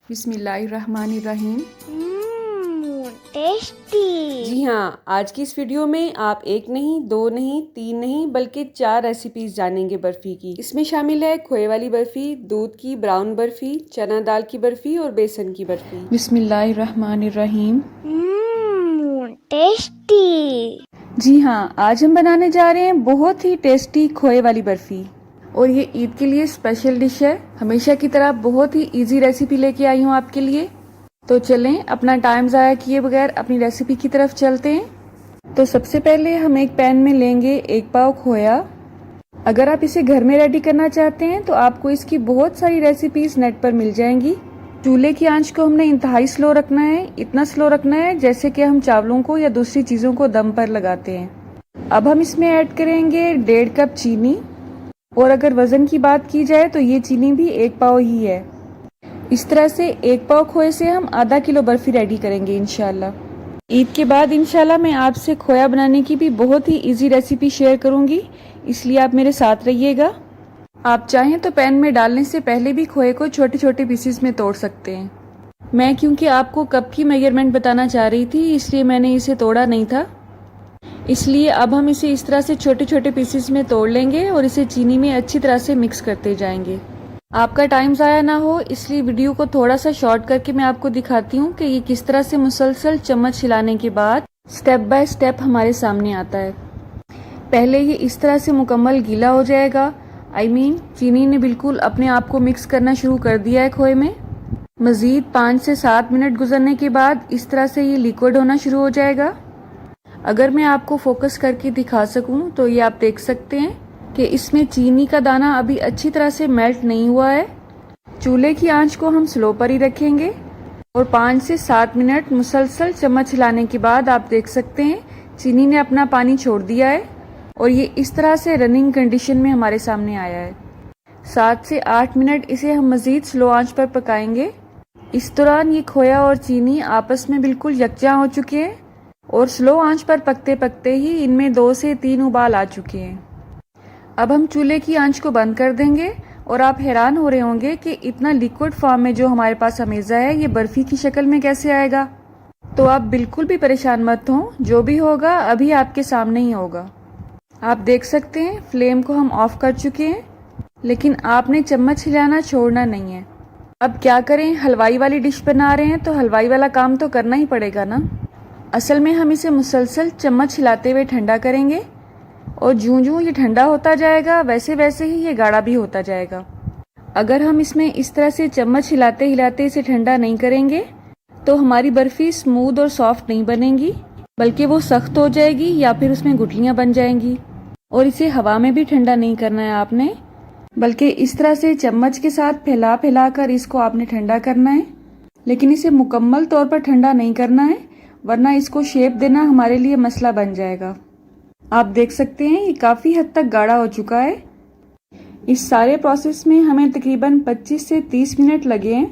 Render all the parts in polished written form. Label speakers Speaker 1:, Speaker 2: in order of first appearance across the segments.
Speaker 1: बिस्मिल्लाहिर्रहमानिर्रहीम।
Speaker 2: टेस्टी।
Speaker 1: जी हाँ, आज की इस वीडियो में आप एक नहीं, दो नहीं, तीन नहीं बल्कि 4 रेसिपीज जानेंगे बर्फी की। इसमें शामिल है खोए वाली बर्फी, दूध की ब्राउन बर्फी, चना दाल की बर्फी और बेसन की बर्फी।
Speaker 3: बिस्मिल्लाहिर्रहमानिर्रहीम।
Speaker 2: टेस्टी।
Speaker 3: जी हाँ, आज हम बनाने जा रहे हैं बहुत ही टेस्टी खोए वाली बर्फी और ये ईद के लिए स्पेशल डिश है। हमेशा की तरह बहुत ही इजी रेसिपी लेके आई हूँ आपके लिए। तो चलें अपना टाइम ज़ाया किए बगैर अपनी रेसिपी की तरफ चलते हैं। तो सबसे पहले हम एक पैन में लेंगे 1 पाव खोया। अगर आप इसे घर में रेडी करना चाहते हैं तो आपको इसकी बहुत सारी रेसिपीज नेट पर मिल जाएंगी। चूल्हे की आंच को हमने इंतहाई स्लो रखना है, इतना स्लो रखना है जैसे कि हम चावलों को या दूसरी चीज़ों को दम पर लगाते हैं। अब हम इसमें ऐड करेंगे 1.5 कप चीनी और अगर वज़न की बात की जाए तो ये चीनी भी 1 पाव ही है। इस तरह से 1 पाव खोए से हम आधा किलो बर्फी रेडी करेंगे इंशाल्लाह। ईद के बाद इंशाल्लाह मैं आपसे खोया बनाने की भी बहुत ही इजी रेसिपी शेयर करूंगी, इसलिए आप मेरे साथ रहिएगा। आप चाहें तो पैन में डालने से पहले भी खोए को छोटे छोटे पीसेस में तोड़ सकते हैं। मैं क्योंकि आपको कप की मेजरमेंट बताना चाह रही थी इसलिए मैंने इसे तोड़ा नहीं था। इसलिए अब हम इसे इस तरह से छोटे छोटे पीसेस में तोड़ लेंगे और इसे चीनी में अच्छी तरह से मिक्स करते जाएंगे। आपका टाइम ज़ाया ना हो इसलिए वीडियो को थोड़ा सा शॉर्ट करके मैं आपको दिखाती हूँ कि ये किस तरह से मुसलसल चम्मच हिलाने के बाद स्टेप बाय स्टेप हमारे सामने आता है। पहले ये इस तरह से मुकम्मल गीला हो जाएगा, चीनी ने बिल्कुल अपने आप को मिक्स करना शुरू कर दिया है खोए में। मज़ीद 5 से 7 मिनट गुजरने के बाद इस तरह से ये लिक्विड होना शुरू हो जाएगा। अगर मैं आपको फोकस करके दिखा सकूं तो ये आप देख सकते हैं कि इसमें चीनी का दाना अभी अच्छी तरह से मेल्ट नहीं हुआ है। चूल्हे की आंच को हम स्लो पर ही रखेंगे और 5 से 7 मिनट मुसलसल चम्मच हिलाने के बाद आप देख सकते हैं चीनी ने अपना पानी छोड़ दिया है और ये इस तरह से रनिंग कंडीशन में हमारे सामने आया है। 7 से 8 मिनट इसे हम मज़ीद स्लो आंच पर पकाएंगे। इस दौरान ये खोया और चीनी आपस में बिल्कुल यकजा हो चुके हैं और स्लो आंच पर पकते पकते ही इनमें 2 से 3 उबाल आ चुके हैं। अब हम चूल्हे की आंच को बंद कर देंगे और आप हैरान हो रहे होंगे कि इतना लिक्विड फॉर्म में जो हमारे पास अमेज़ा है ये बर्फी की शक्ल में कैसे आएगा। तो आप बिल्कुल भी परेशान मत हो, जो भी होगा अभी आपके सामने ही होगा। आप देख सकते हैं फ्लेम को हम ऑफ कर चुके हैं, लेकिन आपने चम्मच हिलाना छोड़ना नहीं है। अब क्या करें, हलवाई वाली डिश बना रहे हैं तो हलवाई वाला काम तो करना ही पड़ेगा ना। असल में हम इसे मुसलसल चम्मच हिलाते हुए ठंडा करेंगे और जूं-जूं ये ठंडा होता जाएगा वैसे वैसे ही ये गाढ़ा भी होता जाएगा। अगर हम इसमें इस तरह से चम्मच हिलाते हिलाते इसे ठंडा नहीं करेंगे तो हमारी बर्फी स्मूथ और सॉफ्ट नहीं बनेगी, बल्कि वो सख्त हो जाएगी या फिर उसमें गुठलियाँ बन जाएंगी। और इसे हवा में भी ठंडा नहीं करना है आपने, बल्कि इस तरह से चम्मच के साथ फैला फैला कर इसको आपने ठंडा करना है। लेकिन इसे मुकम्मल तौर पर ठंडा नहीं करना है, वरना इसको शेप देना हमारे लिए मसला बन जाएगा। आप देख सकते हैं ये काफ़ी हद तक गाढ़ा हो चुका है। इस सारे प्रोसेस में हमें तकरीबन 25 से 30 मिनट लगे हैं,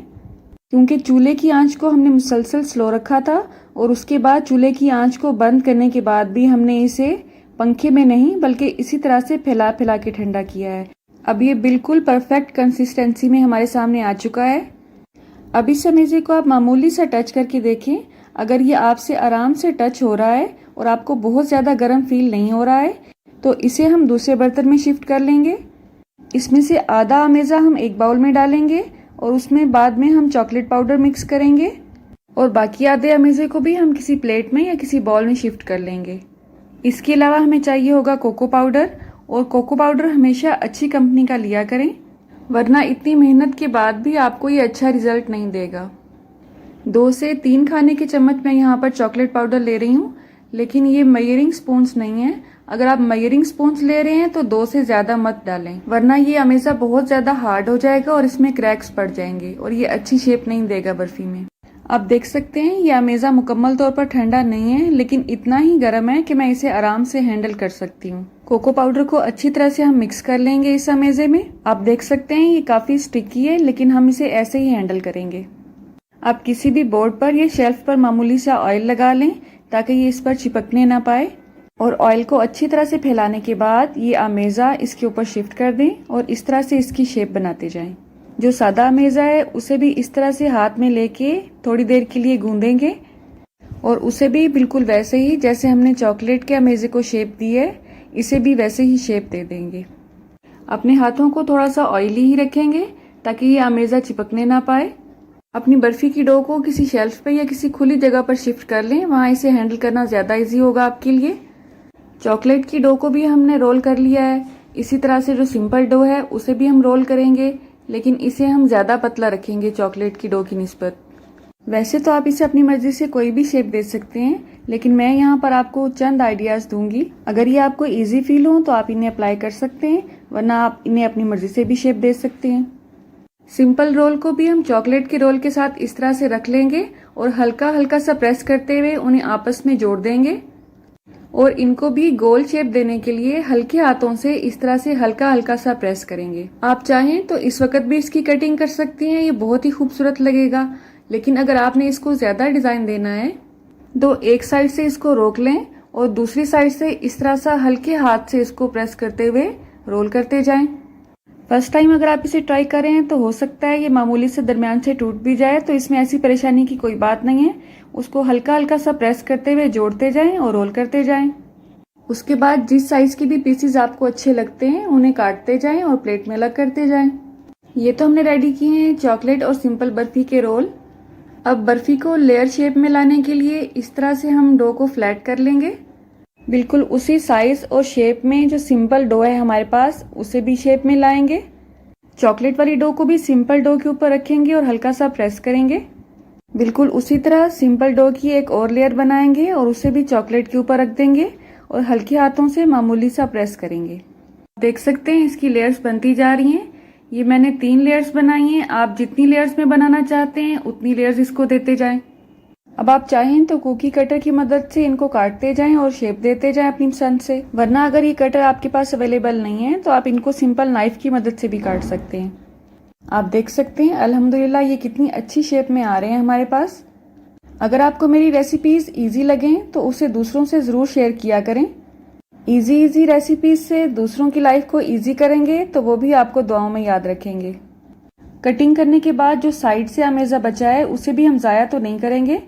Speaker 3: क्योंकि चूल्हे की आंच को हमने मुसलसल स्लो रखा था और उसके बाद चूल्हे की आंच को बंद करने के बाद भी हमने इसे पंखे में नहीं बल्कि इसी तरह से फैला फैला के ठंडा किया है। अब ये बिल्कुल परफेक्ट कंसिस्टेंसी में हमारे सामने आ चुका है। अब इस अमेज़े को आप मामूली सा टच करके देखें, अगर ये आपसे आराम से टच हो रहा है और आपको बहुत ज़्यादा गर्म फील नहीं हो रहा है तो इसे हम दूसरे बर्तन में शिफ्ट कर लेंगे। इसमें से आधा अमेज़ा हम एक बाउल में डालेंगे और उसमें बाद में हम चॉकलेट पाउडर मिक्स करेंगे और बाकी आधे अमेज़े को भी हम किसी प्लेट में या किसी बाउल में शिफ्ट कर लेंगे। इसके अलावा हमें चाहिए होगा कोको पाउडर, और कोको पाउडर हमेशा अच्छी कंपनी का लिया करें, वरना इतनी मेहनत के बाद भी आपको ये अच्छा रिजल्ट नहीं देगा। 2 से 3 खाने के चम्मच मैं यहाँ पर चॉकलेट पाउडर ले रही हूँ, लेकिन ये मेजरिंग स्पून्स नहीं है। अगर आप मेजरिंग स्पून्स ले रहे हैं तो 2 से ज़्यादा मत डालें, वरना ये अमेज़ा बहुत ज़्यादा हार्ड हो जाएगा और इसमें क्रैक्स पड़ जाएंगे और ये अच्छी शेप नहीं देगा बर्फी में। आप देख सकते हैं ये अमेज़ा मुकम्मल तौर पर ठंडा नहीं है, लेकिन इतना ही गर्म है कि मैं इसे आराम से हैंडल कर सकती हूँ। कोको पाउडर को अच्छी तरह से हम मिक्स कर लेंगे इस अमेज़े में। आप देख सकते हैं ये काफ़ी स्टिकी है, लेकिन हम इसे ऐसे ही हैंडल करेंगे। आप किसी भी बोर्ड पर या शेल्फ पर मामूली सा ऑयल लगा लें ताकि ये इस पर चिपकने ना पाए, और ऑयल को अच्छी तरह से फैलाने के बाद ये अमेज़ा इसके ऊपर शिफ्ट कर दें और इस तरह से इसकी शेप बनाते जाएं। जो सादा अमेज़ा है उसे भी इस तरह से हाथ में लेके थोड़ी देर के लिए गूंदेंगे और उसे भी बिल्कुल वैसे ही जैसे हमने चॉकलेट के अमेज़े को शेप दी है, इसे भी वैसे ही शेप दे देंगे। अपने हाथों को थोड़ा सा ऑयली ही रखेंगे ताकि ये अमेज़ा चिपकने ना पाए। अपनी बर्फ़ी की डो को किसी शेल्फ पे या किसी खुली जगह पर शिफ्ट कर लें, वहाँ इसे हैंडल करना ज़्यादा इजी होगा आपके लिए। चॉकलेट की डो को भी हमने रोल कर लिया है। इसी तरह से जो सिंपल डो है उसे भी हम रोल करेंगे, लेकिन इसे हम ज़्यादा पतला रखेंगे चॉकलेट की डो की निस्बत। वैसे तो आप इसे अपनी मर्जी से कोई भी शेप दे सकते हैं, लेकिन मैं यहाँ पर आपको चंद आइडियाज़ दूंगी। अगर ये आपको इजी फील हो तो आप इन्हें अप्लाई कर सकते हैं, वरना आप इन्हें अपनी मर्जी से भी शेप दे सकते हैं। सिंपल रोल को भी हम चॉकलेट के रोल के साथ इस तरह से रख लेंगे और हल्का हल्का सा प्रेस करते हुए उन्हें आपस में जोड़ देंगे और इनको भी गोल शेप देने के लिए हल्के हाथों से इस तरह से हल्का हल्का सा प्रेस करेंगे। आप चाहें तो इस वक्त भी इसकी कटिंग कर सकती हैं, ये बहुत ही खूबसूरत लगेगा। लेकिन अगर आपने इसको ज्यादा डिजाइन देना है तो एक साइड से इसको रोक लें और दूसरी साइड से इस तरह सा हल्के हाथ से इसको प्रेस करते हुए रोल करते जाएं। फर्स्ट टाइम अगर आप इसे ट्राई करें तो हो सकता है ये मामूली से दरमियान से टूट भी जाए, तो इसमें ऐसी परेशानी की कोई बात नहीं है। उसको हल्का हल्का सा प्रेस करते हुए जोड़ते जाएं और रोल करते जाएं। उसके बाद जिस साइज के भी पीसेज आपको अच्छे लगते हैं उन्हें काटते जाएं और प्लेट में अलग करते जाएं। ये तो हमने रेडी किए हैं चॉकलेट और सिंपल बर्फी के रोल। अब बर्फी को लेयर शेप में लाने के लिए इस तरह से हम डो को फ्लैट कर लेंगे, बिल्कुल उसी साइज और शेप में जो सिंपल डो है हमारे पास उसे भी शेप में लाएंगे। चॉकलेट वाली डो को भी सिंपल डो के ऊपर रखेंगे और हल्का सा प्रेस करेंगे। बिल्कुल उसी तरह सिंपल डो की एक और लेयर बनाएंगे और उसे भी चॉकलेट के ऊपर रख देंगे और हल्के हाथों से मामूली सा प्रेस करेंगे। देख सकते हैं इसकी लेयर्स बनती जा रही हैं। ये मैंने 3 लेयर्स बनाई हैं। आप जितनी लेयर्स में बनाना चाहते हैं उतनी लेयर्स इसको देते जाएं। अब आप चाहें तो कुकी कटर की मदद से इनको काटते जाएं और शेप देते जाएं अपनी पसंद से, वरना अगर ये कटर आपके पास अवेलेबल नहीं है तो आप इनको सिंपल नाइफ की मदद से भी काट सकते हैं। आप देख सकते हैं अल्हम्दुलिल्लाह ये कितनी अच्छी शेप में आ रहे हैं हमारे पास। अगर आपको मेरी रेसिपीज ईजी लगें तो उसे दूसरों से ज़रूर शेयर किया करें। इजी रेसिपीज से दूसरों की लाइफ को इजी करेंगे तो वो भी आपको दुआओं में याद रखेंगे। कटिंग करने के बाद जो साइड से अमेज़ा बचा है उसे भी हम ज़ाया तो नहीं करेंगे।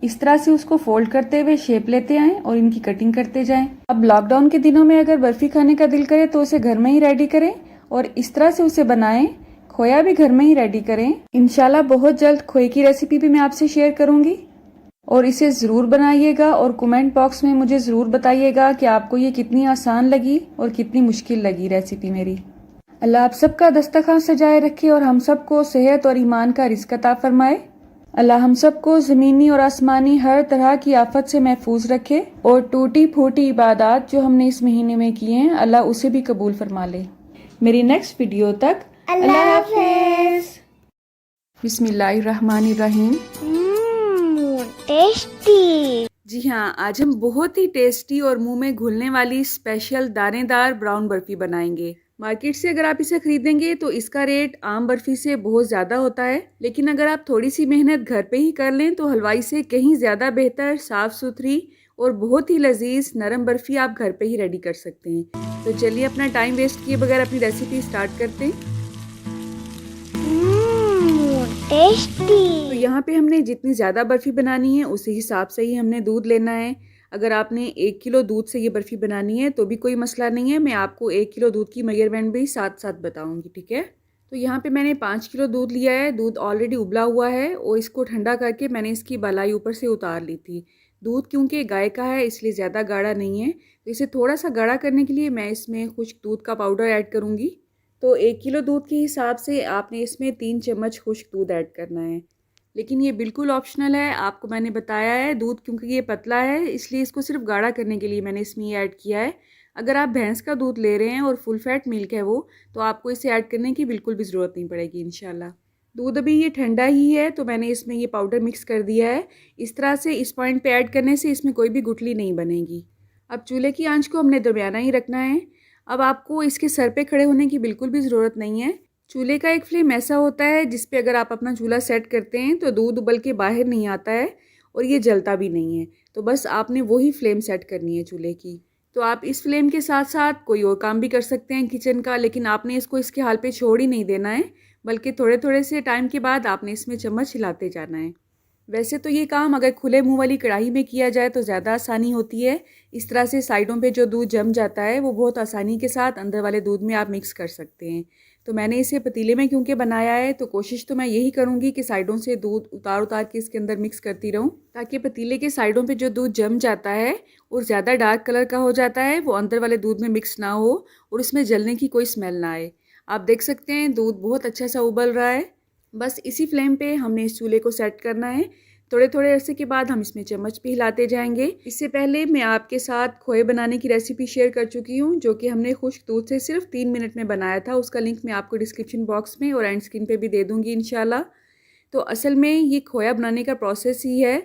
Speaker 3: इस तरह से उसको फोल्ड करते हुए शेप लेते आएं और इनकी कटिंग करते जाएं। अब लॉकडाउन के दिनों में अगर बर्फी खाने का दिल करे तो उसे घर में ही रेडी करें और इस तरह से उसे बनाएं। खोया भी घर में ही रेडी करें। इंशाल्लाह बहुत जल्द खोए की रेसिपी भी मैं आपसे शेयर करूंगी और इसे ज़रूर बनाइएगा और कमेंट बॉक्स में मुझे ज़रूर बताइएगा कि आपको ये कितनी आसान लगी और कितनी मुश्किल लगी रेसिपी मेरी। अल्लाह आप सबका दस्तरखान सजाए रखे और हम सबको सेहत और ईमान का रिज़्क अता फरमाए। अल्लाह हम सबको ज़मीनी और आसमानी हर तरह की आफत से महफूज रखे और टूटी फूटी इबादत जो हमने इस महीने में की हैं अल्लाह उसे भी कबूल फरमा ले। मेरी नेक्स्ट वीडियो तक अल्लाह हाफिज़। बिस्मिल्लाहिर्रहमानिर्रहीम।
Speaker 1: टेस्टी। जी हाँ, आज हम बहुत ही टेस्टी और मुंह में घुलने वाली स्पेशल दानेदार ब्राउन बर्फी बनाएंगे। मार्केट से अगर आप इसे खरीदेंगे तो इसका रेट आम बर्फी से बहुत ज़्यादा होता है, लेकिन अगर आप थोड़ी सी मेहनत घर पे ही कर लें तो हलवाई से कहीं ज़्यादा बेहतर, साफ़ सुथरी और बहुत ही लजीज नरम बर्फी आप घर पे ही रेडी कर सकते हैं। तो चलिए अपना टाइम वेस्ट किए बगैर अपनी रेसिपी स्टार्ट करते हैं। टेस्टी। तो यहाँ पे हमने जितनी ज़्यादा बर्फ़ी बनानी है उसी हिसाब से ही हमने दूध लेना है। अगर आपने 1 किलो दूध से ये बर्फ़ी बनानी है तो भी कोई मसला नहीं है, मैं आपको 1 किलो दूध की मेजरमेंट भी साथ साथ बताऊँगी, ठीक है। तो यहाँ पे मैंने 5 किलो दूध लिया है। दूध ऑलरेडी उबला हुआ है और इसको ठंडा करके मैंने इसकी बलाई ऊपर से उतार ली थी। दूध क्योंकि गाय का है इसलिए ज़्यादा गाढ़ा नहीं है, तो इसे थोड़ा सा गाढ़ा करने के लिए मैं इसमें खुश्क दूध का पाउडर ऐड करूँगी। तो 1 किलो दूध के हिसाब से आपने इसमें 3 चम्मच खुश्क दूध ऐड करना है, लेकिन ये बिल्कुल ऑप्शनल है। आपको मैंने बताया है दूध क्योंकि ये पतला है इसलिए इसको सिर्फ गाढ़ा करने के लिए मैंने इसमें ये ऐड किया है। अगर आप भैंस का दूध ले रहे हैं और फुल फैट मिल्क है वो, तो आपको इसे ऐड करने की बिल्कुल भी ज़रूरत नहीं पड़ेगी इंशाल्लाह। दूध अभी ये ठंडा ही है तो मैंने इसमें ये पाउडर मिक्स कर दिया है। इस तरह से इस पॉइंट पे ऐड करने से इसमें कोई भी गुठली नहीं बनेगी। अब चूल्हे की आंच को हमने दरमियाना ही रखना है। अब आपको इसके सर पे खड़े होने की बिल्कुल भी ज़रूरत नहीं है। चूल्हे का एक फ्लेम ऐसा होता है जिस पे अगर आप अपना चूल्हा सेट करते हैं तो दूध उबल के बाहर नहीं आता है और ये जलता भी नहीं है। तो बस आपने वही फ्लेम सेट करनी है चूल्हे की। तो आप इस फ्लेम के साथ साथ कोई और काम भी कर सकते हैं किचन का, लेकिन आपने इसको इसके हाल पे छोड़ ही नहीं देना है। बल्कि थोड़े थोड़े से टाइम के बाद आपने इसमें चम्मच हिलाते जाना है। वैसे तो ये काम अगर खुले मुंह वाली कढ़ाई में किया जाए तो ज़्यादा आसानी होती है। इस तरह से साइडों पे जो दूध जम जाता है वो बहुत आसानी के साथ अंदर वाले दूध में आप मिक्स कर सकते हैं। तो मैंने इसे पतीले में क्योंकि बनाया है तो कोशिश तो मैं यही करूँगी कि साइडों से दूध उतार उतार के इसके अंदर मिक्स करती रहूँ, ताकि पतीले के साइडों पे जो दूध जम जाता है और ज़्यादा डार्क कलर का हो जाता है वो अंदर वाले दूध में मिक्स ना हो और उसमें जलने की कोई स्मेल ना आए। आप देख सकते हैं दूध बहुत अच्छा सा उबल रहा है। बस इसी फ्लेम पे हमने इस चूल्हे को सेट करना है। थोड़े थोड़े अरसे के बाद हम इसमें चम्मच भी हिलाते जाएंगे। इससे पहले मैं आपके साथ खोए बनाने की रेसिपी शेयर कर चुकी हूँ, जो कि हमने खुश्क दूध से सिर्फ 3 मिनट में बनाया था। उसका लिंक मैं आपको डिस्क्रिप्शन बॉक्स में और एंड स्क्रीन पे भी दे दूँगी इंशाल्लाह। तो असल में ये खोया बनाने का प्रोसेस ही है।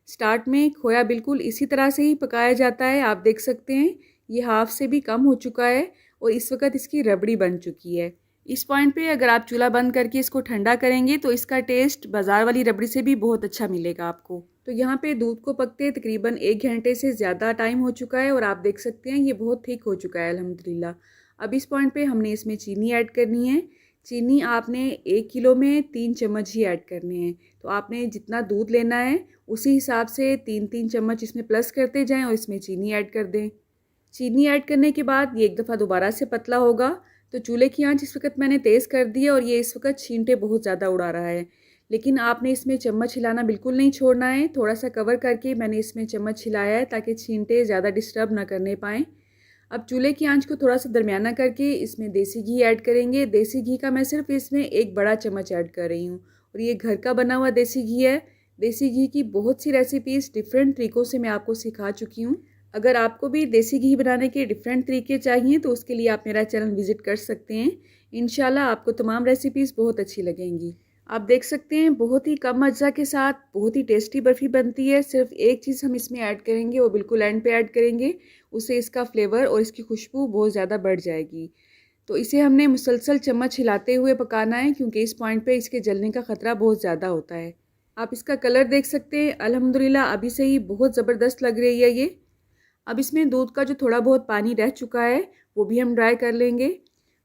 Speaker 1: स्टार्ट में खोया बिल्कुल इसी तरह से ही पकाया जाता है। आप देख सकते हैं ये हाफ से भी कम हो चुका है और इस वक्त इसकी रबड़ी बन चुकी है। इस पॉइंट पे अगर आप चूल्हा बंद करके इसको ठंडा करेंगे तो इसका टेस्ट बाज़ार वाली रबड़ी से भी बहुत अच्छा मिलेगा आपको। तो यहाँ पे दूध को पकते तकरीबन 1 घंटे से ज़्यादा टाइम हो चुका है और आप देख सकते हैं ये बहुत थिक हो चुका है अल्हम्दुलिल्लाह। अब इस पॉइंट पे हमने इसमें चीनी ऐड करनी है। चीनी आपने 1 किलो में 3 चम्मच ही ऐड करने हैं। तो आपने जितना दूध लेना है उसी हिसाब से 3-3 चम्मच इसमें प्लस करते जाएँ और इसमें चीनी ऐड कर दें। चीनी ऐड करने के बाद ये एक दफ़ा दोबारा से पतला होगा। तो चूल्हे की आंच इस वक्त मैंने तेज़ कर दी है और ये इस वक्त छींटे बहुत ज़्यादा उड़ा रहा है, लेकिन आपने इसमें चम्मच हिलाना बिल्कुल नहीं छोड़ना है। थोड़ा सा कवर करके मैंने इसमें चम्मच हिलाया है ताकि छींटे ज़्यादा डिस्टर्ब ना करने पाएँ। अब चूल्हे की आंच को थोड़ा सा दरमियाना करके इसमें देसी घी ऐड करेंगे। देसी घी का मैं सिर्फ इसमें 1 बड़ा चम्मच ऐड कर रही हूँ और ये घर का बना हुआ देसी घी है। देसी घी की बहुत सी रेसिपीज़ डिफरेंट तरीक़ों से मैं आपको सिखा चुकी हूँ। अगर आपको भी देसी घी बनाने के डिफरेंट तरीके चाहिए तो उसके लिए आप मेरा चैनल विज़िट कर सकते हैं। इंशाल्लाह आपको तमाम रेसिपीज़ बहुत अच्छी लगेंगी। आप देख सकते हैं बहुत ही कम अज्जा के साथ बहुत ही टेस्टी बर्फ़ी बनती है। सिर्फ एक चीज़ हम इसमें ऐड करेंगे, वो बिल्कुल एंड पे ऐड करेंगे, उससे इसका फ्लेवर और इसकी खुशबू बहुत ज़्यादा बढ़ जाएगी। तो इसे हमने मुसलसल चम्मच हिलाते हुए पकाना है क्योंकि इस पॉइंट पे इसके जलने का ख़तरा बहुत ज़्यादा होता है। आप इसका कलर देख सकते हैं, अल्हम्दुलिल्लाह अभी से ही बहुत ज़बरदस्त लग रही है ये। अब इसमें दूध का जो थोड़ा बहुत पानी रह चुका है वो भी हम ड्राई कर लेंगे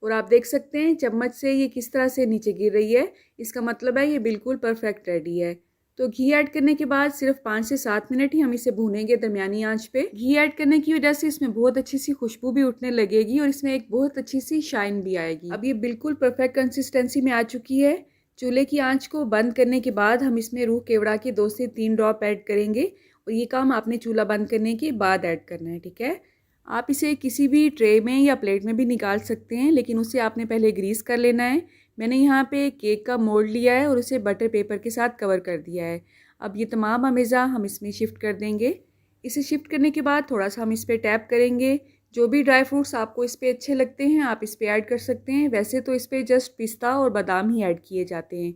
Speaker 1: और आप देख सकते हैं चम्मच से ये किस तरह से नीचे गिर रही है। इसका मतलब है ये बिल्कुल परफेक्ट रेडी है। तो घी ऐड करने के बाद सिर्फ 5 से 7 मिनट ही हम इसे भूनेंगे दरमियानी आंच पे। घी ऐड करने की वजह से इसमें बहुत अच्छी सी खुशबू भी उठने लगेगी और इसमें एक बहुत अच्छी सी शाइन भी आएगी। अब ये बिल्कुल परफेक्ट कंसिस्टेंसी में आ चुकी है। चूल्हे की आंच को बंद करने के बाद हम इसमें रूह केवड़ा के 2 से 3 ड्रॉप ऐड करेंगे और ये काम आपने चूल्हा बंद करने के बाद ऐड करना है, ठीक है। आप इसे किसी भी ट्रे में या प्लेट में भी निकाल सकते हैं, लेकिन उसे आपने पहले ग्रीस कर लेना है। मैंने यहाँ पे केक का मोल्ड लिया है और उसे बटर पेपर के साथ कवर कर दिया है। अब ये तमाम अमेज़ा हम इसमें शिफ्ट कर देंगे। इसे शिफ्ट करने के बाद थोड़ा सा हम इस पर टैप करेंगे। जो भी ड्राई फ्रूट्स आपको इस पर अच्छे लगते हैं आप इस पर ऐड कर सकते हैं। वैसे तो इस पर जस्ट पिस्ता और बादाम ही ऐड किए जाते हैं।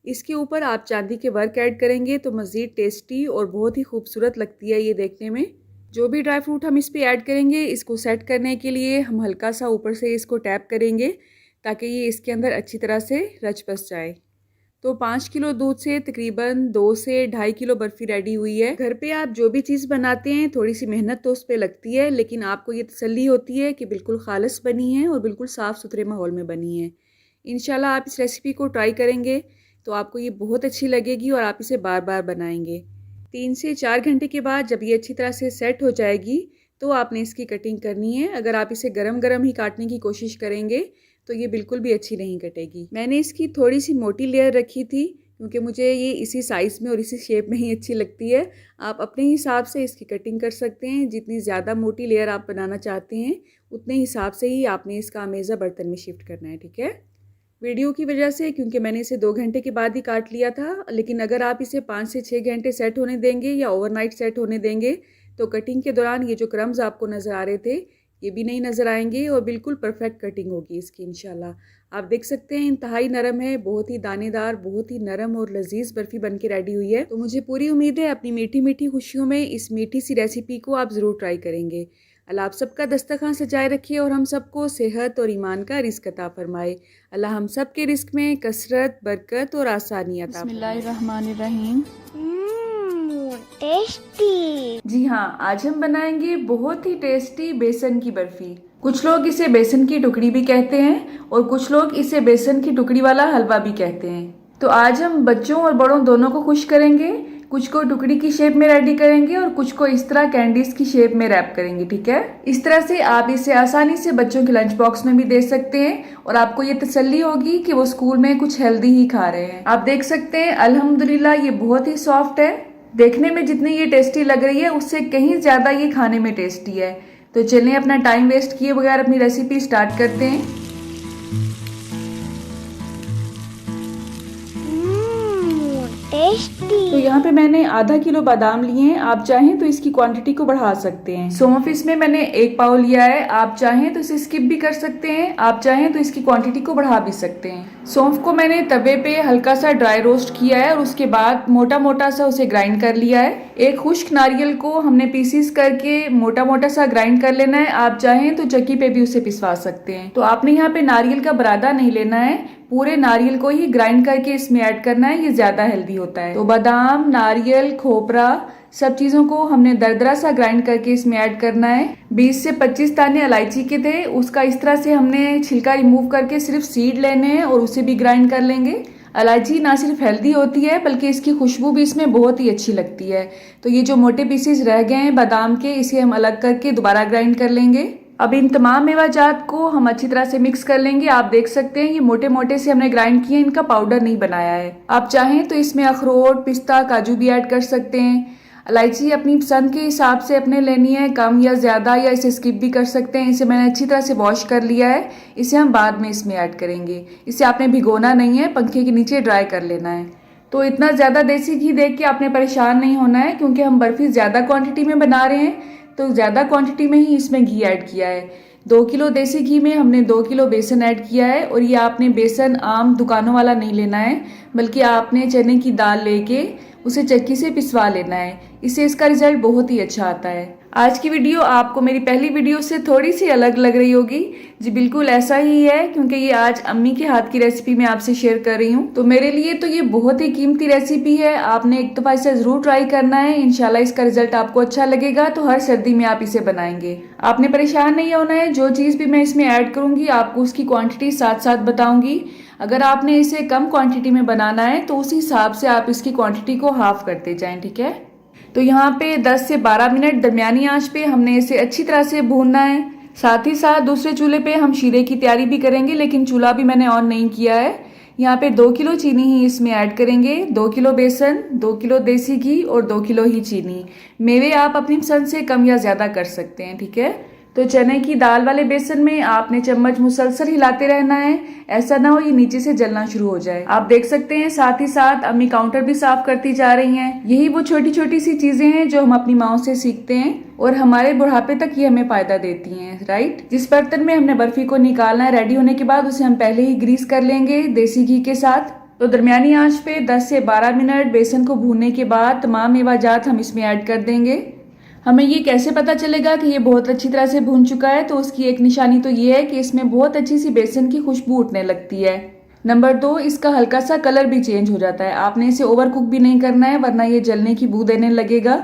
Speaker 1: इसके ऊपर आप चांदी के वर्क ऐड करेंगे तो मज़ीद टेस्टी और बहुत ही खूबसूरत लगती है ये देखने में। जो भी ड्राई फ्रूट हम इस पर ऐड करेंगे, इसको सेट करने के लिए हम हल्का सा ऊपर से इसको टैप करेंगे ताकि ये इसके अंदर अच्छी तरह से रच बस जाए। तो 5 किलो दूध से तकरीबन 2 से 2.5 किलो बर्फ़ी रेडी हुई है। घर पे आप जो भी चीज़ बनाते हैं थोड़ी सी मेहनत तो उस पर लगती है, लेकिन आपको ये तसल्ली होती है कि बिल्कुल खालिस बनी है और बिल्कुल साफ़ सुथरे माहौल में बनी है। इंशाल्लाह आप इस रेसिपी को ट्राई करेंगे तो आपको ये बहुत अच्छी लगेगी और आप इसे बार बार बनाएंगे। 3 से 4 घंटे के बाद जब ये अच्छी तरह से सेट हो जाएगी तो आपने इसकी कटिंग करनी है। अगर आप इसे गरम गरम ही काटने की कोशिश करेंगे तो ये बिल्कुल भी अच्छी नहीं कटेगी। मैंने इसकी थोड़ी सी मोटी लेयर रखी थी क्योंकि मुझे ये इसी साइज़ में और इसी शेप में ही अच्छी लगती है। आप अपने हिसाब से इसकी कटिंग कर सकते हैं। जितनी ज़्यादा मोटी लेयर आप बनाना चाहते हैं उतने हिसाब से ही आपने इसका अमेज़ा बर्तन में शिफ्ट करना है, ठीक है। वीडियो की वजह से क्योंकि मैंने इसे 2 घंटे के बाद ही काट लिया था, लेकिन अगर आप इसे 5 से 6 घंटे सेट होने देंगे या ओवरनाइट सेट होने देंगे तो कटिंग के दौरान ये जो क्रम्स आपको नज़र आ रहे थे ये भी नहीं नज़र आएंगे और बिल्कुल परफेक्ट कटिंग होगी इसकी इंशाल्लाह। आप देख सकते हैं इंतहाई नरम है, बहुत ही दानेदार, बहुत ही नरम और लजीज बर्फ़ी बन के रेडी हुई है। तो मुझे पूरी उम्मीद है अपनी मीठी मीठी खुशियों में इस मीठी सी रेसिपी को आप ज़रूर ट्राई करेंगे। अल्लाह आप सबका दस्तरखान सजाए रखे और हम सबको सेहत और ईमान का रिस्क अता फरमाए। अल्लाह हम सब के रिस्क में कसरत, बरकत और आसानी अता फरमाए।
Speaker 3: बिस्मिल्लाहिर्रहमानिर्रहीम।
Speaker 2: टेस्टी।
Speaker 3: जी हाँ, आज हम बनाएंगे बहुत ही टेस्टी बेसन की बर्फ़ी। कुछ लोग इसे बेसन की टुकड़ी भी कहते हैं और कुछ लोग इसे बेसन की टुकड़ी वाला हलवा भी कहते हैं। तो आज हम बच्चों और बड़ों दोनों को खुश करेंगे। कुछ को टुकड़ी की शेप में रेडी करेंगे और कुछ को इस तरह कैंडीज की शेप में रैप करेंगे, ठीक है। इस तरह से आप इसे आसानी से बच्चों के लंच बॉक्स में भी दे सकते हैं और आपको ये तसल्ली होगी कि वो स्कूल में कुछ हेल्दी ही खा रहे हैं। आप देख सकते हैं अल्हम्दुलिल्लाह ये बहुत ही सॉफ्ट है। देखने में जितनी ये टेस्टी लग रही है उससे कहीं ज्यादा ये खाने में टेस्टी है। तो चलिए अपना टाइम वेस्ट किए बगैर अपनी रेसिपी स्टार्ट करते हैं। तो यहाँ पे मैंने आधा किलो बादाम लिए हैं। आप चाहें तो इसकी क्वांटिटी को बढ़ा सकते हैं। सौंफ इसमें मैंने 1 पाव लिया है। आप चाहें तो इसे स्किप भी कर सकते हैं, आप चाहें तो इसकी क्वांटिटी को बढ़ा भी सकते हैं। सौंफ को मैंने तवे पे हल्का सा ड्राई रोस्ट किया है और उसके बाद मोटा मोटा सा उसे ग्राइंड कर लिया है। एक खुश्क नारियल को हमने पीसीस करके मोटा मोटा सा ग्राइंड कर लेना है। आप चाहें तो चक्की पे भी उसे पिसवा सकते हैं। तो आपने यहाँ पे नारियल का बरादा नहीं लेना है, पूरे नारियल को ही ग्राइंड करके इसमें ऐड करना है, ये ज्यादा हेल्दी होता है। तो बादाम, नारियल, खोपरा सब चीजों को हमने दरदरा सा ग्राइंड करके इसमें ऐड करना है। 20 से 25 दाने इलायची के थे, उसका इस तरह से हमने छिलका रिमूव करके सिर्फ सीड लेने हैं और उसे भी ग्राइंड कर लेंगे। इलायची ना सिर्फ हेल्दी होती है बल्कि इसकी खुशबू भी इसमें बहुत ही अच्छी लगती है। तो ये जो मोटे पीसेस रह गए हैं बादाम के, इसे हम अलग करके दोबारा ग्राइंड कर लेंगे। अब इन तमाम मेवाजात को हम अच्छी तरह से मिक्स कर लेंगे। आप देख सकते हैं ये मोटे मोटे से हमने ग्राइंड किए, इनका पाउडर नहीं बनाया है। आप चाहें तो इसमें अखरोट, पिस्ता, काजू भी ऐड कर सकते हैं। इलायची अपनी पसंद के हिसाब से अपने लेनी है, कम या ज्यादा, या इसे स्किप भी कर सकते हैं। इसे मैंने अच्छी तरह से वॉश कर लिया है, इसे हम बाद में इसमें ऐड करेंगे। इसे आपने भिगोना नहीं है, पंखे के नीचे ड्राई कर लेना है। तो इतना ज्यादा देसी घी देख के आपने परेशान नहीं होना है, क्योंकि हम बर्फी ज्यादा क्वांटिटी में बना रहे हैं तो ज्यादा क्वांटिटी में ही इसमें घी ऐड किया है। 2 किलो देसी घी में हमने 2 किलो बेसन ऐड किया है। और ये आपने बेसन आम दुकानों वाला नहीं लेना है, बल्कि आपने चने की दाल लेके उसे चक्की से पिसवा लेना है। इससे इसका रिजल्ट बहुत ही अच्छा आता है। आज की वीडियो आपको मेरी पहली वीडियो से थोड़ी सी अलग लग रही होगी। जी बिल्कुल ऐसा ही है, क्योंकि ये आज अम्मी के हाथ की रेसिपी मैं आपसे शेयर कर रही हूँ। तो मेरे लिए तो ये बहुत ही कीमती रेसिपी है। आपने एक दफा इसे जरूर ट्राई करना है, इंशाल्लाह इसका रिजल्ट आपको अच्छा लगेगा। तो हर सर्दी में आप इसे बनाएंगे। आपने परेशान नहीं होना है। जो चीज भी मैं इसमें ऐड करूंगी आपको उसकी क्वांटिटी साथ साथ बताऊंगी। अगर आपने इसे कम क्वांटिटी में बनाना है तो उस हिसाब से आप इसकी क्वांटिटी को हाफ करते जाएं, ठीक है। तो यहाँ पे 10 से 12 मिनट दरमियानी आंच पे हमने इसे अच्छी तरह से भूनना है। साथ ही साथ दूसरे चूल्हे पे हम शीरे की तैयारी भी करेंगे, लेकिन चूल्हा भी मैंने ऑन नहीं किया है। यहाँ पे 2 किलो चीनी ही इसमें ऐड करेंगे। 2 किलो बेसन, 2 किलो देसी घी और 2 किलो ही चीनी। मेवे आप अपनी पसंद से कम या ज्यादा कर सकते हैं, ठीक है। तो चने की दाल वाले बेसन में आपने चम्मच मुसलसल हिलाते रहना है, ऐसा ना हो ये नीचे से जलना शुरू हो जाए। आप देख सकते हैं साथ ही साथ अम्मी काउंटर भी साफ करती जा रही हैं। यही वो छोटी छोटी सी चीजें हैं जो हम अपनी माओ से सीखते हैं और हमारे बुढ़ापे तक ये हमें फायदा देती हैं, राइट। जिस बर्तन में हमने बर्फी को निकालना है रेडी होने के बाद, उसे हम पहले ही ग्रीस कर लेंगे देसी घी के साथ। तो दरमियानी आंच पे 10 से 12 मिनट बेसन को भूनने के बाद तमाम मेवाजात हम इसमें ऐड कर देंगे। हमें ये कैसे पता चलेगा कि ये बहुत अच्छी तरह से भून चुका है? तो उसकी एक निशानी तो ये है कि इसमें बहुत अच्छी सी बेसन की खुशबू उठने लगती है। नंबर 2, इसका हल्का सा कलर भी चेंज हो जाता है। आपने इसे ओवर कुक भी नहीं करना है, वरना ये जलने की बू देने लगेगा।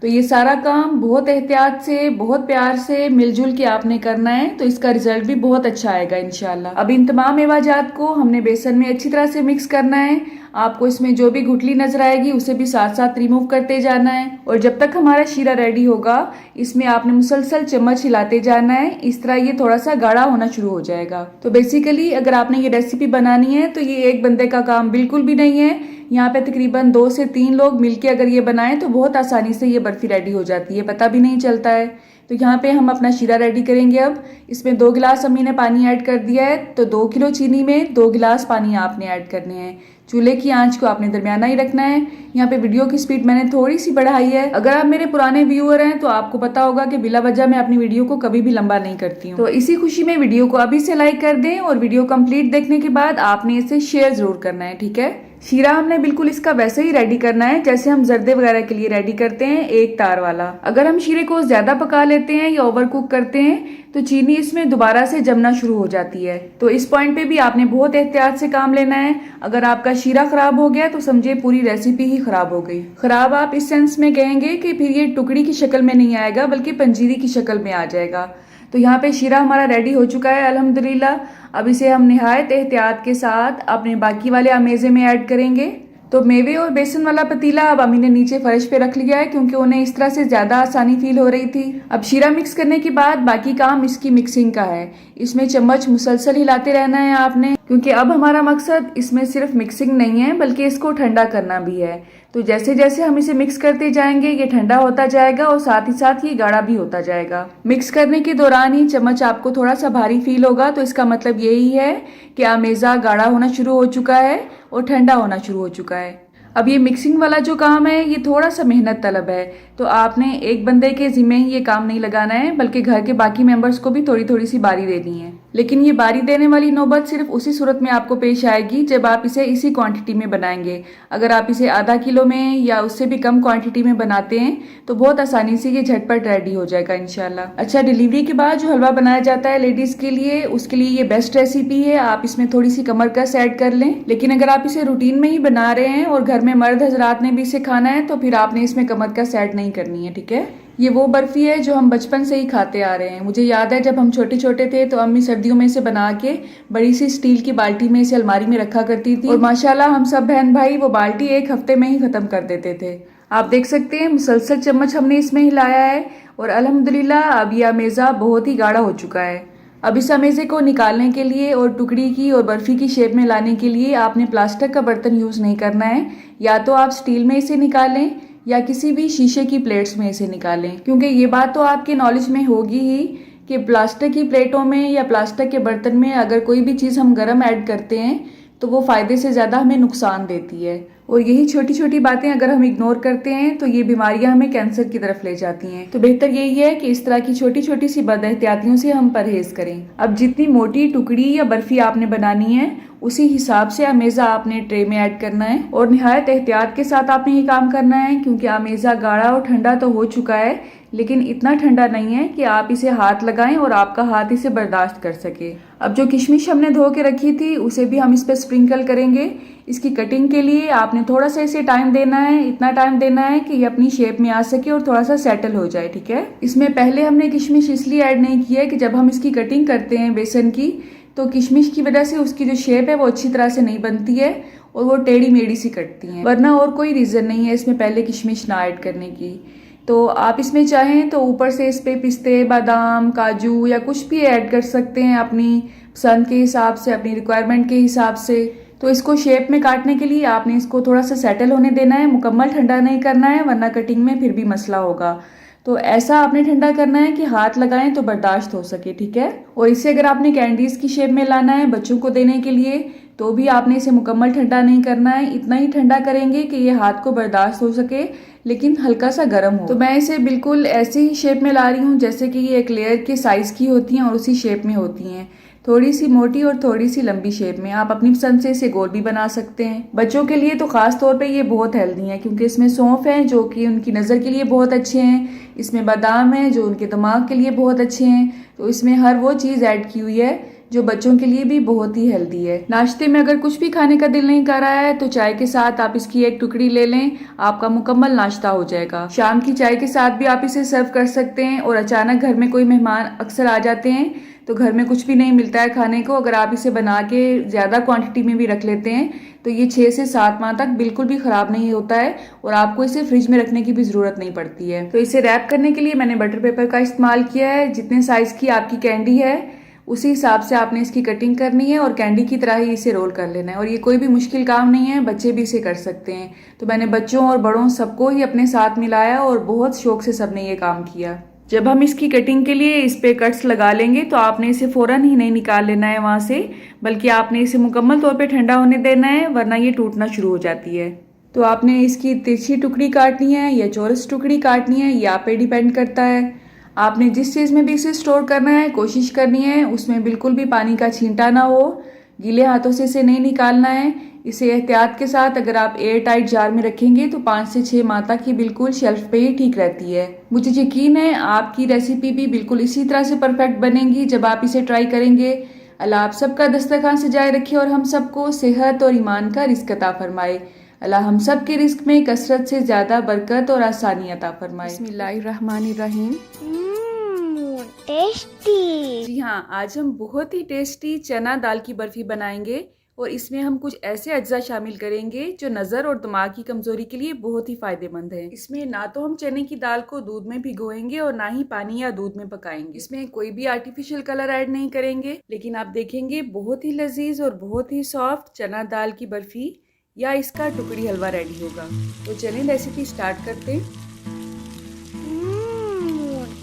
Speaker 3: तो ये सारा काम बहुत एहतियात से, बहुत प्यार से मिलजुल के आपने करना है, तो इसका रिजल्ट भी बहुत अच्छा आएगा इंशाल्लाह। अब इन तमाम मेवाजात को हमने बेसन में अच्छी तरह से मिक्स करना है। आपको इसमें जो भी गुठली नजर आएगी उसे भी साथ साथ रिमूव करते जाना है। और जब तक हमारा शीरा रेडी होगा इसमें आपने मुसलसल चम्मच हिलाते जाना है। इस तरह ये थोड़ा सा गाढ़ा होना शुरू हो जाएगा। तो बेसिकली अगर आपने ये रेसिपी बनानी है तो ये एक बंदे का काम बिल्कुल भी नहीं है। यहाँ पे तकरीबन 2 से 3 लोग मिलके अगर ये बनाएं तो बहुत आसानी से ये बर्फी रेडी हो जाती है, पता भी नहीं चलता है। तो यहाँ पे हम अपना शीरा रेडी करेंगे। अब इसमें 2 गिलास अम्मी ने पानी ऐड कर दिया है। तो 2 किलो चीनी में 2 गिलास पानी आपने ऐड करने हैं। चूल्हे की आंच को आपने दरमियाना ही रखना है। यहाँ पे वीडियो की स्पीड मैंने थोड़ी सी बढ़ाई है। अगर आप मेरे पुराने व्यूअर हैं तो आपको पता होगा कि बिला वजह मैं अपनी वीडियो को कभी भी लंबा नहीं करती हूँ। तो इसी खुशी में वीडियो को अभी से लाइक कर दें और वीडियो कंप्लीट देखने के बाद आपने इसे शेयर जरूर करना है, ठीक है। शीरा हमने बिल्कुल इसका वैसे ही रेडी करना है जैसे हम जर्दे वगैरह के लिए रेडी करते हैं, एक तार वाला। अगर हम शीरे को ज्यादा पका लेते हैं या ओवर कुक करते हैं तो चीनी इसमें दोबारा से जमना शुरू हो जाती है। तो इस पॉइंट पे भी आपने बहुत एहतियात से काम लेना है। अगर आपका शीरा खराब हो गया तो समझिए पूरी रेसिपी ही खराब हो गई। खराब आप इस सेंस में कहेंगे कि फिर ये टुकड़ी की शक्ल में नहीं आएगा बल्कि पंजीरी की शक्ल में आ जाएगा। तो यहाँ पे शीरा हमारा रेडी हो चुका है अल्हम्दुलिल्लाह। अब इसे हम निहायत एहतियात के साथ अपने बाकी वाले अमेज़े में ऐड करेंगे। तो मेवे और बेसन वाला पतीला अब अम्मी ने नीचे फर्श पे रख लिया है क्योंकि उन्हें इस तरह से ज़्यादा आसानी फील हो रही थी। अब शीरा मिक्स करने के बाद बाकी काम इसकी मिक्सिंग का है। इसमें चम्मच मुसलसल हिलाते रहना है आपने, क्योंकि अब हमारा मकसद इसमें सिर्फ मिक्सिंग नहीं है बल्कि इसको ठंडा करना भी है। तो जैसे जैसे हम इसे मिक्स करते जाएंगे ये ठंडा होता जाएगा और साथ ही साथ ये गाढ़ा भी होता जाएगा। मिक्स करने के दौरान ही चम्मच आपको थोड़ा सा भारी फील होगा, तो इसका मतलब यही है कि अमेज़ा गाढ़ा होना शुरू हो चुका है और ठंडा होना शुरू हो चुका है। अब ये मिक्सिंग वाला जो काम है ये थोड़ा सा मेहनत तलब है, तो आपने एक बंदे के जिम्मे ही ये काम नहीं लगाना है बल्कि घर के बाकी मेंबर्स को भी थोड़ी थोड़ी सी बारी देनी है। लेकिन ये बारी देने वाली नौबत सिर्फ उसी सूरत में आपको पेश आएगी जब आप इसे इसी क्वांटिटी में बनाएंगे। अगर आप इसे आधा किलो में या उससे भी कम क्वांटिटी में बनाते हैं तो बहुत आसानी से ये झटपट रेडी हो जाएगा इंशाल्लाह। अच्छा, डिलीवरी के बाद जो हलवा बनाया जाता है लेडीज के लिए, उसके लिए ये बेस्ट रेसिपी है। आप इसमें थोड़ी सी कमर कस ऐड कर लें, लेकिन अगर आप इसे रूटीन में ही बना रहे हैं और घर में मर्द हजरात ने भी इसे खाना है तो फिर आपने इसमें कमर कस ऐड नहीं करनी है, ठीक है। ये वो बर्फी है जो हम बचपन से ही खाते आ रहे हैं। मुझे याद है जब हम छोटे छोटे थे तो अम्मी सर्दियों में इसे बना के बड़ी सी स्टील की बाल्टी में इसे अलमारी में रखा करती थी और माशाल्लाह हम सब बहन भाई वो बाल्टी एक हफ्ते में ही खत्म कर देते थे। आप देख सकते हैं मुसलसल चम्मच हमने इसमें हिलाया है और अल्हम्दुलिल्लाह अब यह अमेज़ा बहुत ही गाढ़ा हो चुका है। अब इस अमेज़े को निकालने के लिए और टुकड़ी की और बर्फी की शेप में लाने के लिए आपने प्लास्टिक का बर्तन यूज़ नहीं करना है। या तो आप स्टील में इसे निकालें या किसी भी शीशे की प्लेट्स में इसे निकालें, क्योंकि ये बात तो आपके नॉलेज में होगी ही कि प्लास्टिक की प्लेटों में या प्लास्टिक के बर्तन में अगर कोई भी चीज़ हम गर्म ऐड करते हैं तो वो फ़ायदे से ज़्यादा हमें नुकसान देती है। और यही छोटी छोटी बातें अगर हम इग्नोर करते हैं तो ये बीमारियां हमें कैंसर की तरफ ले जाती हैं। तो बेहतर यही है कि इस तरह की छोटी छोटी सी बदएहतियातियों से हम परहेज करें। अब जितनी मोटी टुकड़ी या बर्फी आपने बनानी है उसी हिसाब से अमेज़ा आपने ट्रे में ऐड करना है और निहायत एहतियात के साथ आपने ये काम करना है, क्योंकि अमेज़ा गाढ़ा और ठंडा तो हो चुका है लेकिन इतना ठंडा नहीं है कि आप इसे हाथ लगाएं और आपका हाथ इसे बर्दाश्त कर सके। अब जो किशमिश हमने धो के रखी थी उसे भी हम इस पर स्प्रिंकल करेंगे। इसकी कटिंग के लिए आपने थोड़ा सा इसे टाइम देना है, इतना टाइम देना है कि ये अपनी शेप में आ सके और थोड़ा सा सेटल हो जाए, ठीक है। इसमें पहले हमने किशमिश इसलिए ऐड नहीं किया है कि जब हम इसकी कटिंग करते हैं बेसन की तो किशमिश की वजह से उसकी जो शेप है वो अच्छी तरह से नहीं बनती है और वो टेढ़ी मेढ़ी सी कटती हैं, वरना और कोई रीज़न नहीं है इसमें पहले किशमिश ना ऐड करने की। तो आप इसमें चाहें तो ऊपर से इस पे पिस्ते, बादाम, काजू या कुछ भी ऐड कर सकते हैं अपनी पसंद के हिसाब से, अपनी रिक्वायरमेंट के हिसाब से। तो इसको शेप में काटने के लिए आपने इसको थोड़ा सा सेटल होने देना है, मुकम्मल ठंडा नहीं करना है वरना कटिंग में फिर भी मसला होगा। तो ऐसा आपने ठंडा करना है कि हाथ लगाएं तो बर्दाश्त हो सके, ठीक है। और इसे अगर आपने कैंडीज की शेप में लाना है बच्चों को देने के लिए तो भी आपने इसे मुकम्मल ठंडा नहीं करना है, इतना ही ठंडा करेंगे कि ये हाथ को बर्दाश्त हो सके लेकिन हल्का सा गर्म हो। तो मैं इसे बिल्कुल ऐसे ही शेप में ला रही हूँ जैसे कि ये एक लेयर के साइज की होती हैं और उसी शेप में होती हैं, थोड़ी सी मोटी और थोड़ी सी लंबी शेप में। आप अपनी पसंद से इसे गोल भी बना सकते हैं। बच्चों के लिए तो खास तौर पे ये बहुत हेल्दी है क्योंकि इसमें सौंफ है जो कि उनकी नज़र के लिए बहुत अच्छे हैं, इसमें बादाम है जो उनके दिमाग के लिए बहुत अच्छे हैं। तो इसमें हर वो चीज़ ऐड की हुई है जो बच्चों के लिए भी बहुत ही हेल्दी है। नाश्ते में अगर कुछ भी खाने का दिल नहीं कर रहा है तो चाय के साथ आप इसकी एक टुकड़ी ले लें, आपका मुकम्मल नाश्ता हो जाएगा। शाम की चाय के साथ भी आप इसे सर्व कर सकते हैं। और अचानक घर में कोई मेहमान अक्सर आ जाते हैं तो घर में कुछ भी नहीं मिलता है खाने को, अगर आप इसे बना के ज़्यादा क्वांटिटी में भी रख लेते हैं तो ये 6 से 7 माह तक बिल्कुल भी ख़राब नहीं होता है और आपको इसे फ्रिज में रखने की भी ज़रूरत नहीं पड़ती है। तो इसे रैप करने के लिए मैंने बटर पेपर का इस्तेमाल किया है। जितने साइज़ की आपकी कैंडी है उसी हिसाब से आपने इसकी कटिंग करनी है और कैंडी की तरह ही इसे रोल कर लेना है। और ये कोई भी मुश्किल काम नहीं है, बच्चे भी इसे कर सकते हैं। तो मैंने बच्चों और बड़ों सबको ही अपने साथ मिलाया और बहुत शौक से सबने ये काम किया। जब हम इसकी कटिंग के लिए इस पे कट्स लगा लेंगे तो आपने इसे फ़ौरन ही नहीं निकाल लेना है वहाँ से, बल्कि आपने इसे मुकम्मल तौर पे ठंडा होने देना है वरना ये टूटना शुरू हो जाती है। तो आपने इसकी तिरछी टुकड़ी काटनी है या चौरस टुकड़ी काटनी है ये आप पे डिपेंड करता है। आपने जिस चीज़ में भी इसे स्टोर करना है कोशिश करनी है उसमें बिल्कुल भी पानी का छींटा ना हो, गीले हाथों से इसे नहीं निकालना है। इसे एहतियात के साथ अगर आप एयर टाइट जार में रखेंगे तो 5 से 6 माह तक ही बिल्कुल शेल्फ पे ही ठीक रहती है। मुझे यकीन है आपकी रेसिपी भी बिल्कुल इसी तरह से परफेक्ट बनेगी जब आप इसे ट्राई करेंगे। अल्लाह आप सबका दस्तरखान सजाए रखे और हम सबको सेहत और ईमान का रिज़्क अता फरमाए। अल्लाह हम सब के रिस्क में कसरत से ज़्यादा बरकत और आसानी अता फरमाए। बिस्मिल्लाहिर्रहमानिर्रहीम।
Speaker 2: टेस्टी।
Speaker 3: जी हाँ, आज हम बहुत ही टेस्टी चना दाल की बर्फी बनाएंगे और इसमें हम कुछ ऐसे अज्जा शामिल करेंगे जो नज़र और दिमाग की कमजोरी के लिए बहुत ही फायदेमंद है। इसमें ना तो हम चने की दाल को दूध में भिगोएंगे और ना ही पानी या दूध में पकाएंगे। इसमें कोई भी आर्टिफिशियल कलर ऐड नहीं करेंगे, लेकिन आप देखेंगे बहुत ही लजीज और बहुत ही सॉफ्ट चना दाल की बर्फी या इसका टुकड़ी हलवा रेडी होगा। तो चलिए रेसिपी स्टार्ट करते हैं।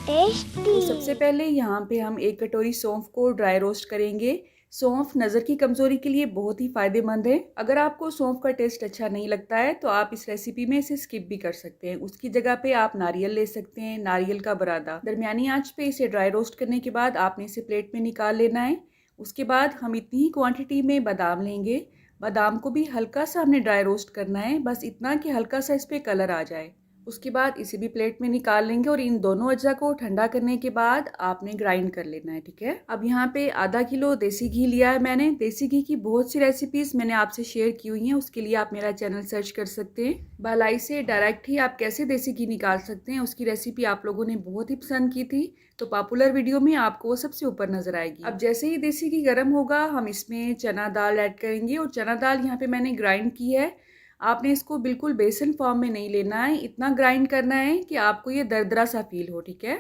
Speaker 2: टेस्टी।
Speaker 3: तो सबसे पहले यहाँ पे हम 1 कटोरी सौंफ को ड्राई रोस्ट करेंगे। सौंफ नज़र की कमजोरी के लिए बहुत ही फायदेमंद है। अगर आपको सौंफ का टेस्ट अच्छा नहीं लगता है तो आप इस रेसिपी में इसे स्किप भी कर सकते हैं। उसकी जगह पे आप नारियल ले सकते हैं, नारियल का बरादा। दरमियानी आंच पे इसे ड्राई रोस्ट करने के बाद आपने इसे प्लेट में निकाल लेना है। उसके बाद हम इतनी ही क्वांटिटी में बादाम लेंगे। बादाम को भी हल्का सा हमने ड्राई रोस्ट करना है, बस इतना कि हल्का सा इस पर कलर आ जाए। उसके बाद इसे भी प्लेट में निकाल लेंगे और इन दोनों अज्जा को ठंडा करने के बाद आपने ग्राइंड कर लेना है, ठीक है। अब यहाँ पे आधा किलो देसी घी लिया है मैंने। देसी घी की बहुत सी रेसिपीज मैंने आपसे शेयर की हुई हैं, उसके लिए आप मेरा चैनल सर्च कर सकते हैं। भलाई से डायरेक्ट ही आप कैसे देसी घी निकाल सकते हैं, उसकी रेसिपी आप लोगों ने बहुत ही पसंद की थी, तो पॉपुलर वीडियो में आपको वो सबसे ऊपर नजर आएगी। अब जैसे ही देसी घी गर्म होगा हम इसमें चना दाल ऐड करेंगे और चना दाल यहाँ पे मैंने ग्राइंड की है। आपने इसको बिल्कुल बेसन फॉर्म में नहीं लेना है, इतना ग्राइंड करना है कि आपको ये दरदरा सा फील हो, ठीक है।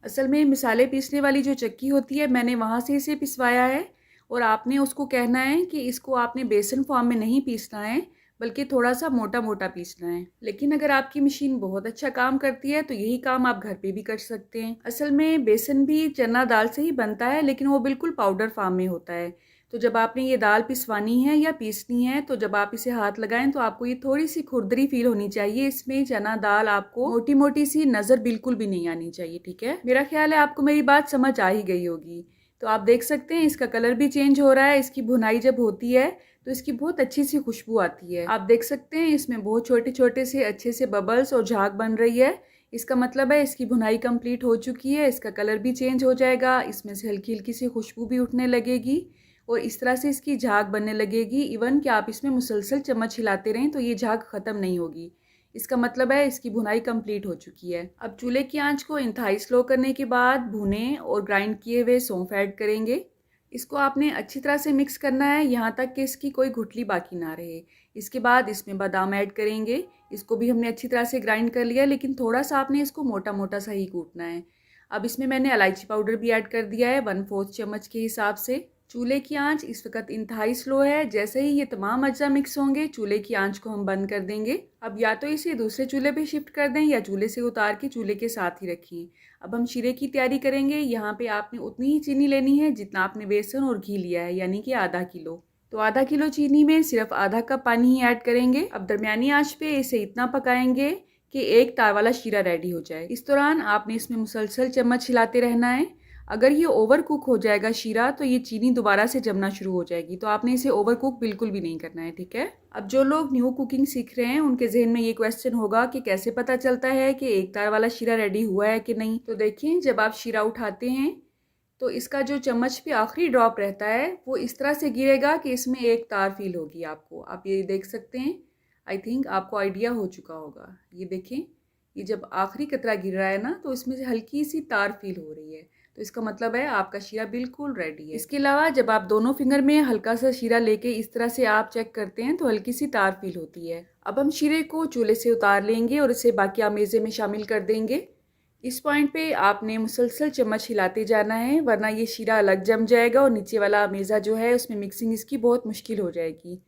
Speaker 3: असल में मिसाले पीसने वाली जो चक्की होती है मैंने वहाँ से इसे पिसवाया है और आपने उसको कहना है कि इसको आपने बेसन फॉर्म में नहीं पीसना है, बल्कि थोड़ा सा मोटा मोटा पीसना है। लेकिन अगर आपकी मशीन बहुत अच्छा काम करती है तो यही काम आप घर पे भी कर सकते हैं। असल में बेसन भी चना दाल से ही बनता है, लेकिन वो बिल्कुल पाउडर फॉर्म में होता है। तो जब आपने ये दाल पिसवानी है या पीसनी है तो जब आप इसे हाथ लगाएं तो आपको ये थोड़ी सी खुरदरी फील होनी चाहिए। इसमें चना दाल आपको मोटी मोटी सी नज़र बिल्कुल भी नहीं आनी चाहिए, ठीक है। मेरा ख्याल है आपको मेरी बात समझ आ ही गई होगी। तो आप देख सकते हैं इसका कलर भी चेंज हो रहा है। इसकी भुनाई जब होती है तो इसकी बहुत अच्छी सी खुशबू आती है। आप देख सकते हैं इसमें बहुत छोटे छोटे से अच्छे से बबल्स और झाग बन रही है। इसका मतलब है इसकी भुनाई कंप्लीट हो चुकी है। इसका कलर भी चेंज हो जाएगा, इसमें से हल्की हल्की सी खुशबू भी उठने लगेगी और इस तरह से इसकी झाग बनने लगेगी। इवन कि आप इसमें मुसलसल चम्मच हिलाते रहें तो ये झाग ख़त्म नहीं होगी। इसका मतलब है इसकी भुनाई कंप्लीट हो चुकी है। अब चूल्हे की आंच को इंतहाई स्लो करने के बाद भुने और ग्राइंड किए हुए सौंफ ऐड करेंगे। इसको आपने अच्छी तरह से मिक्स करना है यहाँ तक कि इसकी कोई गुठली बाकी ना रहे। इसके बाद इसमें बादाम ऐड करेंगे। इसको भी हमने अच्छी तरह से ग्राइंड कर लिया, लेकिन थोड़ा सा आपने इसको मोटा मोटा सा ही कूटना है। अब इसमें मैंने इलायची पाउडर भी ऐड कर दिया है 1/4 चम्मच के हिसाब से। चूल्हे की आंच इस वक्त इंतहाई स्लो है। जैसे ही ये तमाम अज्जा मिक्स होंगे चूल्हे की आंच को हम बंद कर देंगे। अब या तो इसे दूसरे चूल्हे पे शिफ्ट कर दें या चूल्हे से उतार के चूल्हे के साथ ही रखिए। अब हम शीरे की तैयारी करेंगे। यहाँ पे आपने उतनी ही चीनी लेनी है जितना आपने बेसन और घी लिया है, यानी कि आधा किलो। तो आधा किलो चीनी में सिर्फ आधा कप पानी ही ऐड करेंगे। अब दरमियानी आंच पे इसे इतना पकाएंगे कि एक तार वाला शीरा रेडी हो जाए। इस दौरान आपने इसमें मुसलसल चम्मच हिलाते रहना है। अगर ये ओवर कुक हो जाएगा शीरा तो ये चीनी दोबारा से जमना शुरू हो जाएगी, तो आपने इसे ओवर कुक बिल्कुल भी नहीं करना है, ठीक है। अब जो लोग न्यू कुकिंग सीख रहे हैं उनके जहन में ये क्वेश्चन होगा कि कैसे पता चलता है कि एक तार वाला शीरा रेडी हुआ है कि नहीं। तो देखिए, जब आप शीरा उठाते हैं तो इसका जो चम्मच पे आखिरी ड्रॉप रहता है वो इस तरह से गिरेगा कि इसमें एक तार फील होगी आपको। आप ये देख सकते हैं। आई थिंक आपको आइडिया हो चुका होगा। ये देखें, ये जब आखिरी कतरा गिर रहा है ना तो इसमें से हल्की सी तार फील हो रही है, तो इसका मतलब है आपका शीरा बिल्कुल रेडी है। इसके अलावा जब आप दोनों फिंगर में हल्का सा शीरा लेके इस तरह से आप चेक करते हैं तो हल्की सी तार फील होती है। अब हम शीरे को चूल्हे से उतार लेंगे और इसे बाकी आमेज़े में शामिल कर देंगे। इस पॉइंट पे आपने मुसलसल चम्मच हिलाते जाना है, वरना ये शीरा अलग जम जाएगा और नीचे वाला आमेज़ा जो है उसमें मिक्सिंग इसकी बहुत मुश्किल हो जाएगी।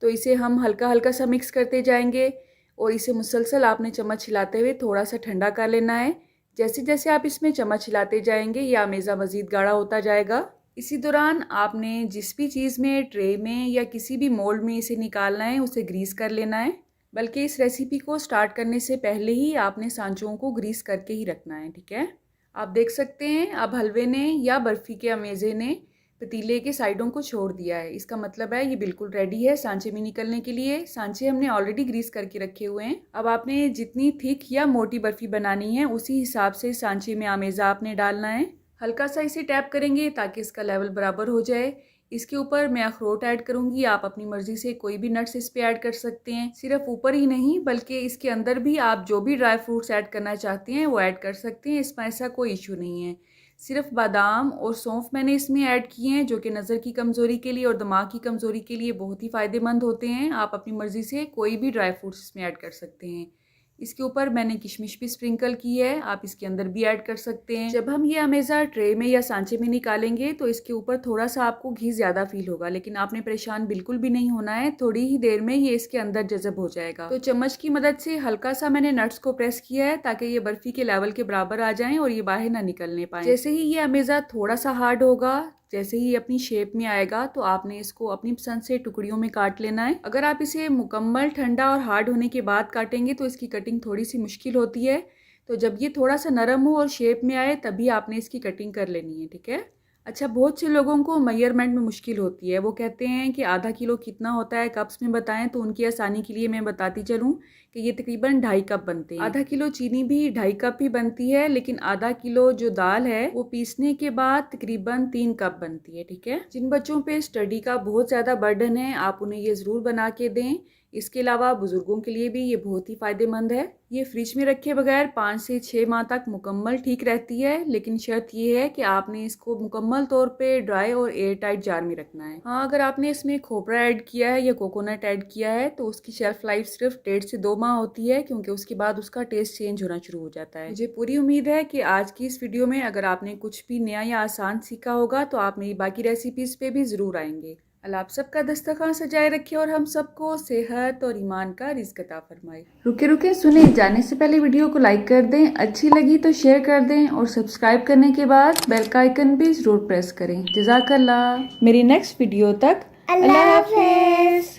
Speaker 3: तो इसे हम हल्का हल्का सा मिक्स करते जाएंगे और इसे मुसलसल आपने चम्मच हिलाते हुए थोड़ा सा ठंडा कर लेना है। जैसे जैसे आप इसमें चम्मच हिलाते जाएंगे ये आमेज़ा मज़ीद गाढ़ा होता जाएगा। इसी दौरान आपने जिस भी चीज़ में, ट्रे में या किसी भी मोल्ड में इसे निकालना है उसे ग्रीस कर लेना है। बल्कि इस रेसिपी को स्टार्ट करने से पहले ही आपने सांचों को ग्रीस करके ही रखना है, ठीक है। आप देख सकते हैं अब हलवे ने या बर्फ़ी के अमेज़े ने पतीले के साइडों को छोड़ दिया है। इसका मतलब है ये बिल्कुल रेडी है सांचे में निकलने के लिए। सांचे हमने ऑलरेडी ग्रीस करके रखे हुए हैं। अब आपने जितनी थिक या मोटी बर्फ़ी बनानी है उसी हिसाब से सांचे में आमेज़ा आपने डालना है। हल्का सा इसे टैप करेंगे ताकि इसका लेवल बराबर हो जाए। इसके ऊपर मैं अखरोट ऐड करूंगी। आप अपनी मर्जी से कोई भी नट्स इस पे ऐड कर सकते हैं। सिर्फ ऊपर ही नहीं बल्कि इसके अंदर भी आप जो भी ड्राई फ्रूट्स ऐड करना चाहते हैं वो ऐड कर सकते हैं। इसमें ऐसा कोई इशू नहीं है। सिर्फ बादाम और सौंफ मैंने इसमें ऐड किए हैं, जो कि नज़र की कमज़ोरी के लिए और दिमाग की कमज़ोरी के लिए बहुत ही फ़ायदेमंद होते हैं। आप अपनी मर्ज़ी से कोई भी ड्राई फ्रूट्स इसमें ऐड कर सकते हैं। इसके ऊपर मैंने किशमिश भी स्प्रिंकल की है, आप इसके अंदर भी ऐड कर सकते हैं। जब हम ये अमेज़ा ट्रे में या सांचे में निकालेंगे तो इसके ऊपर थोड़ा सा आपको घी ज़्यादा फील होगा, लेकिन आपने परेशान बिल्कुल भी नहीं होना है। थोड़ी ही देर में ये इसके अंदर जज़ब हो जाएगा। तो चम्मच की मदद से हल्का सा मैंने नट्स को प्रेस किया है ताकि ये बर्फी के लेवल के बराबर आ जाएं और ये बाहर ना निकलने पाए। जैसे ही ये अमेज़ा थोड़ा सा हार्ड होगा, जैसे ही अपनी शेप में आएगा, तो आपने इसको अपनी पसंद से टुकड़ियों में काट लेना है। अगर आप इसे मुकम्मल ठंडा और हार्ड होने के बाद काटेंगे तो इसकी कटिंग थोड़ी सी मुश्किल होती है। तो जब ये थोड़ा सा नरम हो और शेप में आए तभी आपने इसकी कटिंग कर लेनी है, ठीक है। अच्छा, बहुत से लोगों को मेजरमेंट में मुश्किल होती है। वो कहते हैं कि आधा किलो कितना होता है, कप्स में बताएं। तो उनकी आसानी के लिए मैं बताती चलूं कि ये तकरीबन 2.5 कप बनते हैं। आधा किलो चीनी भी 2.5 कप ही बनती है, लेकिन आधा किलो जो दाल है वो पीसने के बाद तकरीबन 3 कप बनती है, ठीक है। जिन बच्चों पे स्टडी का बहुत ज़्यादा बर्डन है, आप उन्हें ये ज़रूर बना के दें। इसके अलावा बुजुर्गों के लिए भी ये बहुत ही फ़ायदेमंद है। ये फ्रिज में रखे बगैर 5 से 6 माह तक मुकम्मल ठीक रहती है, लेकिन शर्त ये है कि आपने इसको मुकम्मल तौर पे ड्राई और एयर टाइट जार में रखना है। हाँ, अगर आपने इसमें खोपरा ऐड किया है या कोकोनट ऐड किया है तो उसकी शेल्फ लाइफ सिर्फ 1.5 से 2 माह होती है, क्योंकि उसके बाद उसका टेस्ट चेंज होना शुरू हो जाता है। मुझे पूरी उम्मीद है कि आज की इस वीडियो में अगर आपने कुछ भी नया या आसान सीखा होगा तो आप मेरी बाकी रेसिपीज़ पे भी ज़रूर आएंगे। अल्लाह आप सबका दस्तरखान सजाए रखे और हम सबको सेहत और ईमान का रिज़्क अता फरमाए। रुके रुके सुने, जाने से पहले वीडियो को लाइक कर दें, अच्छी लगी तो शेयर कर दें और सब्सक्राइब करने के बाद बेल का आइकन भी जरूर प्रेस करें। जज़ाकल्लाह। मेरी नेक्स्ट वीडियो तक अल्लाह हाफिज़।